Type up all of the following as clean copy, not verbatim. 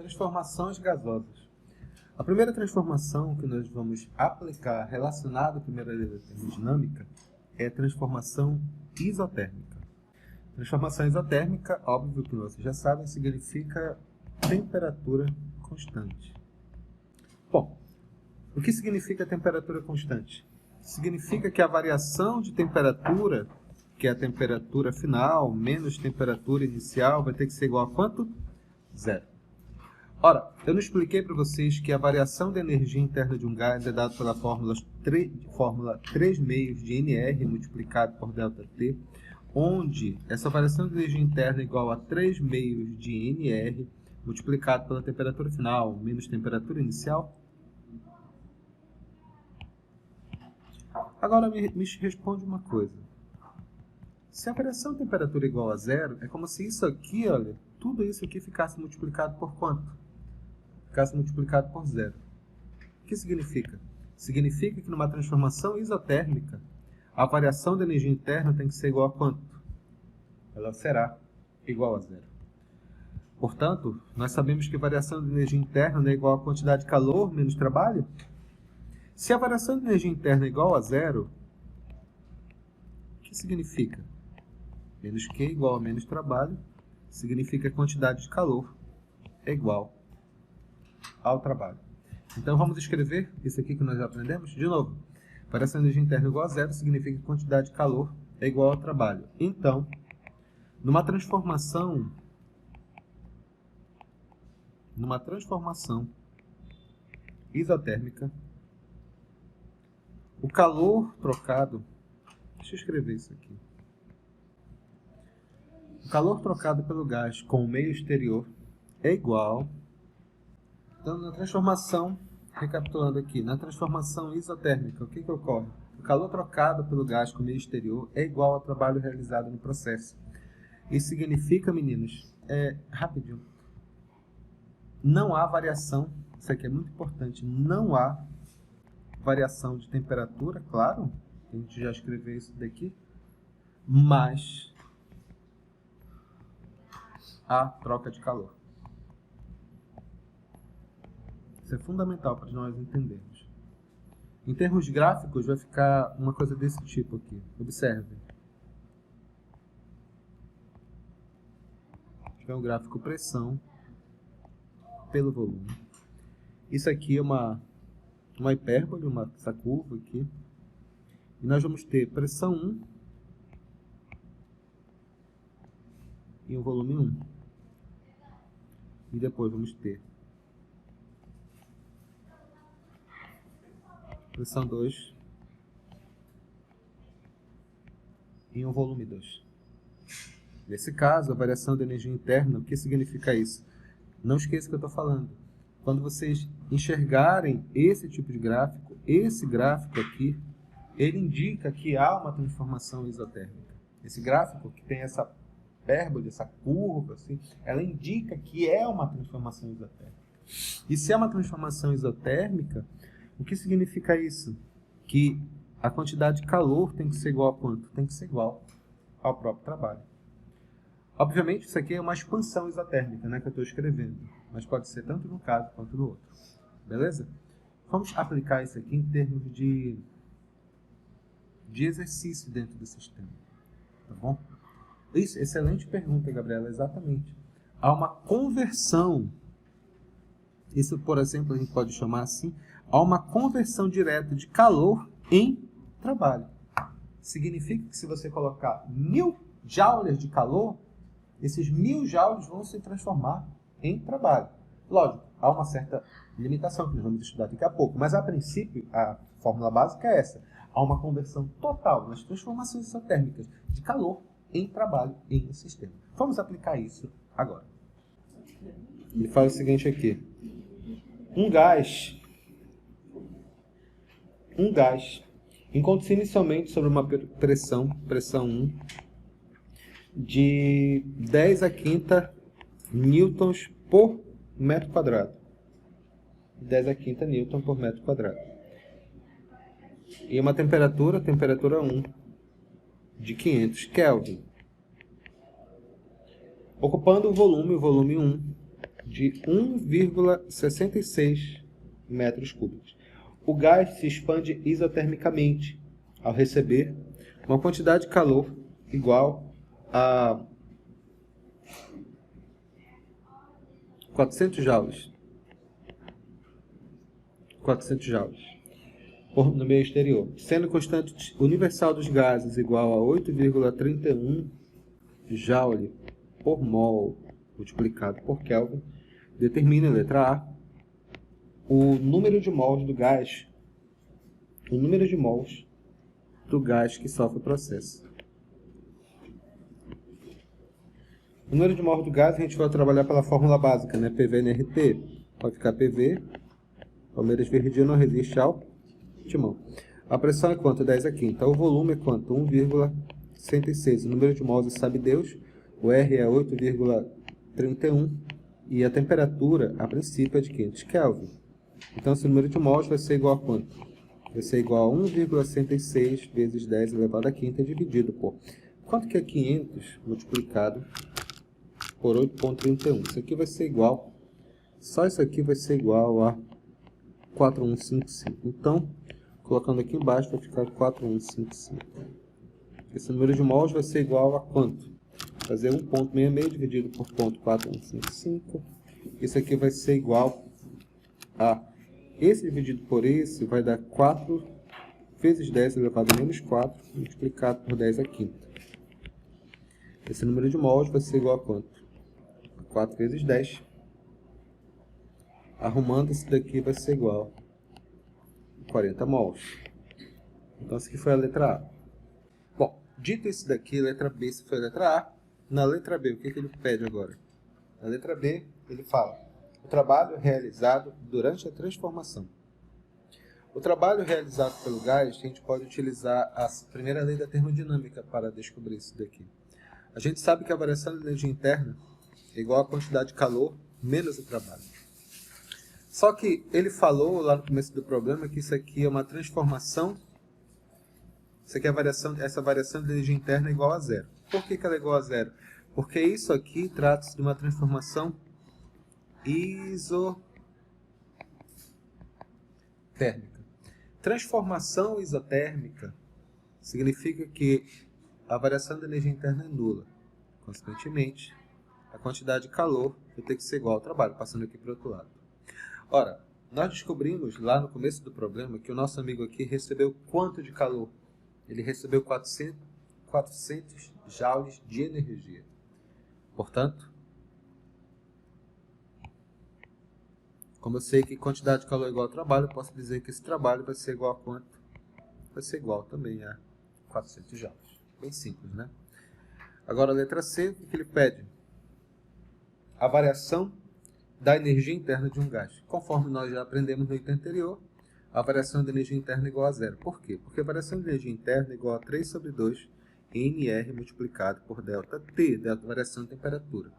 Transformações gasosas. A primeira transformação que nós vamos aplicar relacionada à primeira lei da termodinâmica é a transformação isotérmica. Transformação isotérmica, óbvio que vocês já sabem, significa temperatura constante. Bom, o que significa temperatura constante? Significa que a variação de temperatura, que é a temperatura final menos temperatura inicial, vai ter que ser igual a quanto? Zero. Ora, eu não expliquei para vocês que a variação da energia interna de um gás é dada pela fórmula 3 meios de NR multiplicado por ΔT, onde essa variação de energia interna é igual a 3 meios de NR multiplicado pela temperatura final menos temperatura inicial. Agora me responde uma coisa. Se a variação de temperatura é igual a zero, é como se isso aqui, olha, tudo isso aqui ficasse multiplicado por quanto? Ficasse multiplicado por zero. O que significa? Significa que numa transformação isotérmica, a variação da energia interna tem que ser igual a quanto? Ela será igual a zero. Portanto, nós sabemos que a variação de energia interna é igual à quantidade de calor menos trabalho. Se a variação de energia interna é igual a zero, o que significa? Menos Q igual a menos trabalho, significa que a quantidade de calor é igual ao trabalho. Então vamos escrever isso aqui que nós já aprendemos? De novo, variação de energia interna igual a zero significa que a quantidade de calor é igual ao trabalho. Então, numa transformação isotérmica, o calor trocado, deixa eu escrever isso aqui. O calor trocado pelo gás com o meio exterior é igual. Então, na transformação, recapitulando aqui, na transformação isotérmica, o que ocorre? O calor trocado pelo gás com o meio exterior é igual ao trabalho realizado no processo. Isso significa, meninos, rapidinho, não há variação, isso aqui é muito importante, não há variação de temperatura, claro, a gente já escreveu isso daqui, mas há troca de calor. Isso é fundamental para nós entendermos. Em termos gráficos, vai ficar uma coisa desse tipo aqui. Observe. É um gráfico pressão pelo volume. Isso aqui é uma hipérbole, essa curva aqui. E nós vamos ter pressão 1 e um volume 1. E depois vamos ter pressão 2 e um volume 2. Nesse caso, a variação da energia interna, o que significa isso? Não esqueça o que eu estou falando. Quando vocês enxergarem esse tipo de gráfico, esse gráfico aqui, ele indica que há uma transformação isotérmica. Esse gráfico que tem essa hipérbole, essa curva, assim, ela indica que é uma transformação isotérmica. E se é uma transformação isotérmica, o que significa isso? Que a quantidade de calor tem que ser igual a quanto? Tem que ser igual ao próprio trabalho. Obviamente, isso aqui é uma expansão isotérmica, né, que eu estou escrevendo, mas pode ser tanto no caso quanto no outro. Beleza? Vamos aplicar isso aqui em termos de exercício dentro do sistema. Tá bom? Isso, excelente pergunta, Gabriela, exatamente. Há uma conversão, isso, por exemplo, a gente pode chamar assim, há uma conversão direta de calor em trabalho. Significa que se você colocar 1000 joules de calor, esses 1000 joules vão se transformar em trabalho. Lógico, há uma certa limitação que nós vamos estudar daqui a pouco, mas a princípio a fórmula básica é essa. Há uma conversão total nas transformações isotérmicas de calor em trabalho em um sistema. Vamos aplicar isso agora. Ele fala o seguinte aqui. Um gás encontra-se inicialmente sobre uma pressão 1, de 10 a quinta newtons por metro quadrado. 10 a quinta newton por metro quadrado. E uma temperatura 1, de 500 Kelvin. Ocupando o volume 1, de 1,66 metros cúbicos. O gás se expande isotermicamente ao receber uma quantidade de calor igual a 400 joules. 400 joules no meio exterior, sendo a constante universal dos gases igual a 8,31 joule por mol multiplicado por Kelvin, determina a letra A o número de mols do gás, que sofre o processo. O número de mols do gás a gente vai trabalhar pela fórmula básica, né? PV/NRT. Pode ficar PV. Palmeiras verdinho não resiste ao timão. A pressão é quanto? 10 a quinta. O volume é quanto? 1,66. O número de mols sabe Deus. O R é 8,31. E a temperatura, a princípio, é de 500 Kelvin. Então, esse número de mols vai ser igual a quanto? Vai ser igual a 1,66 vezes 10 elevado a quinta dividido por... Quanto que é 500 multiplicado por 8,31? Isso aqui vai ser igual... Só isso aqui vai ser igual a 4,155. Então, colocando aqui embaixo, vai ficar 4,155. Esse número de mols vai ser igual a quanto? Fazer 1,66 dividido por 0,4155. Isso aqui vai ser igual a... Esse dividido por esse vai dar 4 vezes 10 elevado a menos 4, multiplicado por 10 a quinta. Esse número de mols vai ser igual a quanto? 4 vezes 10. Arrumando, esse daqui vai ser igual a 40 mols. Então, essa aqui foi a letra A. Bom, dito isso daqui, a letra B, se foi a letra A. Na letra B, o que ele pede agora? Na letra B, ele fala: o trabalho realizado durante a transformação. O trabalho realizado pelo gás, a gente pode utilizar a primeira lei da termodinâmica para descobrir isso daqui. A gente sabe que a variação de energia interna é igual à quantidade de calor menos o trabalho. Só que ele falou lá no começo do problema que isso aqui é uma transformação. Isso aqui é essa variação de energia interna é igual a zero. Por que ela é igual a zero? Porque isso aqui trata-se de uma transformação isotérmica. Transformação isotérmica significa que a variação da energia interna é nula. Consequentemente, a quantidade de calor vai ter que ser igual ao trabalho, passando aqui para o outro lado. Ora, nós descobrimos lá no começo do problema que o nosso amigo aqui recebeu quanto de calor? Ele recebeu 400 joules de energia. Portanto, como eu sei que quantidade de calor é igual ao trabalho, eu posso dizer que esse trabalho vai ser igual a quanto? Vai ser igual também a 400 joules. Bem simples, né? Agora a letra C, o que ele pede? A variação da energia interna de um gás. Conforme nós já aprendemos no item anterior, a variação da energia interna é igual a zero. Por quê? Porque a variação de energia interna é igual a 3 sobre 2 NR multiplicado por ΔT, delta variação de temperatura.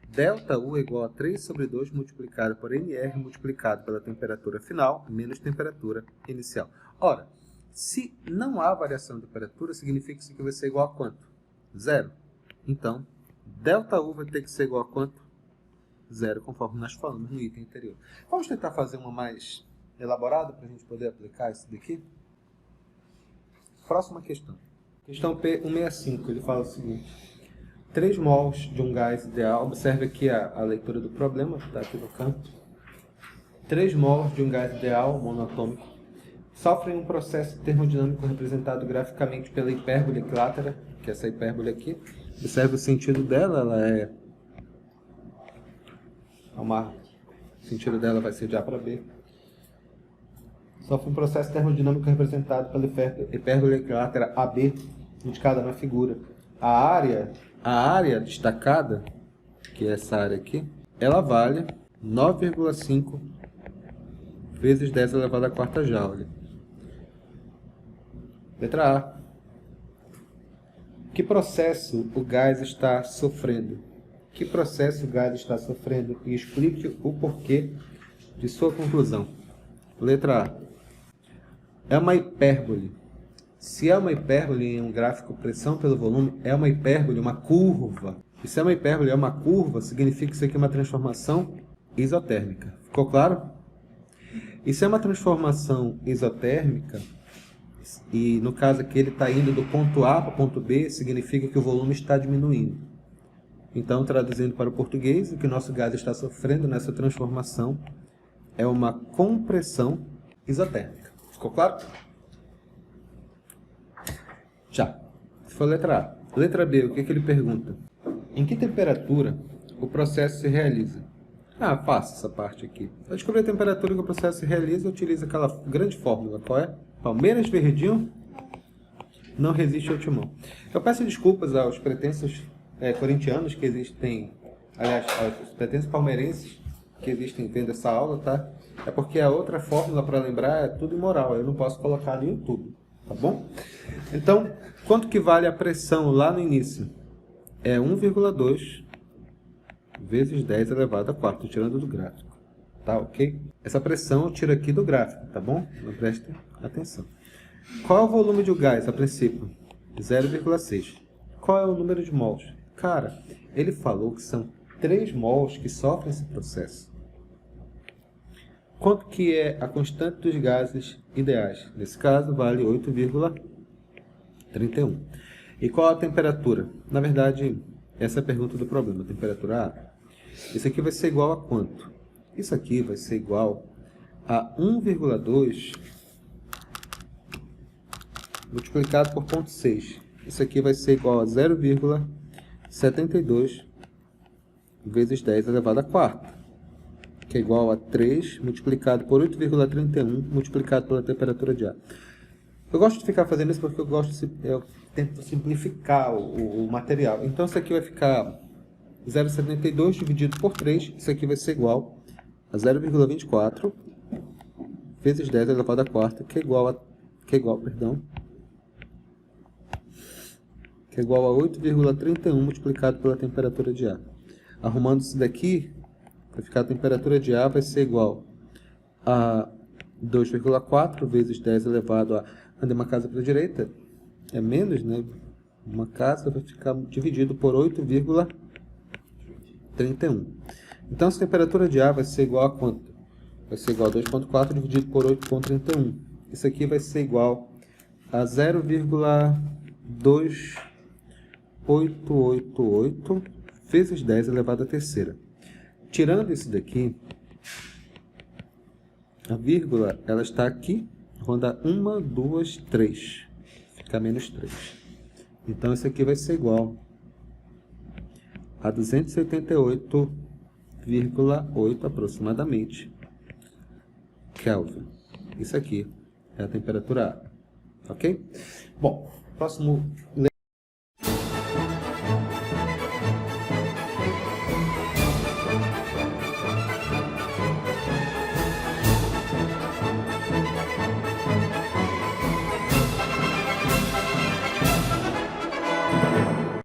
ΔU é igual a 3 sobre 2 multiplicado por NR multiplicado pela temperatura final menos temperatura inicial. Ora, se não há variação de temperatura, significa que isso aqui vai ser igual a quanto? Zero. Então, ΔU vai ter que ser igual a quanto? Zero, conforme nós falamos no item anterior. Vamos tentar fazer uma mais elaborada para a gente poder aplicar isso daqui? Próxima questão. Questão P165, ele fala o seguinte: 3 mols de um gás ideal, observe aqui a leitura do problema, que está aqui no canto. 3 mols de um gás ideal monatômico sofrem um processo termodinâmico representado graficamente pela hipérbole equilátera, que é essa hipérbole aqui. Observe o sentido dela, ela é... O sentido dela vai ser de A para B. Sofre um processo termodinâmico representado pela hipérbole equilátera AB, indicada na figura. A área destacada, que é essa área aqui, ela vale 9,5 vezes 10 elevado à quarta joule. Letra A. Que processo o gás está sofrendo? Que processo o gás está sofrendo? E explique o porquê de sua conclusão. Letra A. É uma hipérbole. Se é uma hipérbole em um gráfico pressão pelo volume, é uma hipérbole, uma curva. E se é uma hipérbole, é uma curva, significa que isso aqui é uma transformação isotérmica. Ficou claro? E se é uma transformação isotérmica, e no caso aqui ele está indo do ponto A para o ponto B, significa que o volume está diminuindo. Então, traduzindo para o português, o que o nosso gás está sofrendo nessa transformação é uma compressão isotérmica. Ficou claro? Já. Essa foi a letra A. Letra B, o que ele pergunta? Em que temperatura o processo se realiza? Ah, fácil essa parte aqui. Para descobrir a temperatura que o processo se realiza, utiliza aquela grande fórmula. Qual é? Palmeiras verdinho não resiste ao timão. Eu peço desculpas aos pretensos corintianos que existem, aliás, aos pretensos palmeirenses que existem vendo essa aula, tá? É porque a outra fórmula para lembrar é tudo imoral, eu não posso colocar no YouTube, tá bom? Então, quanto que vale a pressão lá no início? É 1,2 vezes 10 elevado a 4, tirando do gráfico, tá ok? Essa pressão eu tiro aqui do gráfico, tá bom? Não prestem atenção. Qual é o volume de gás, a princípio? 0,6. Qual é o número de mols? Cara, ele falou que são 3 mols que sofrem esse processo. Quanto que é a constante dos gases ideais? Nesse caso, vale 8,31. E qual a temperatura? Na verdade, essa é a pergunta do problema. A temperatura A. Isso aqui vai ser igual a quanto? Isso aqui vai ser igual a 1,2 multiplicado por 0,6. Isso aqui vai ser igual a 0,72 vezes 10 elevado a 4, que é igual a 3 multiplicado por 8,31 multiplicado pela temperatura de ar. Eu gosto de ficar fazendo isso porque eu tento simplificar o material. Então isso aqui vai ficar 0,72 dividido por 3, isso aqui vai ser igual a 0,24 vezes 10 elevado a 4, que é igual a 8,31 multiplicado pela temperatura de ar. Arrumando isso daqui, vai ficar a temperatura de ar vai ser igual a 2,4 vezes 10 elevado a... Andei uma casa para a direita, é menos, né? Uma casa vai ficar dividido por 8,31. Então, essa temperatura de ar vai ser igual a quanto? Vai ser igual a 2,4 dividido por 8,31. Isso aqui vai ser igual a 0,2888 vezes 10 elevado à terceira. Tirando isso daqui, a vírgula ela está aqui, ronda 1, 2, 3. Fica menos 3. Então, isso aqui vai ser igual a 278,8 aproximadamente Kelvin. Isso aqui é a temperatura A. Ok? Bom, próximo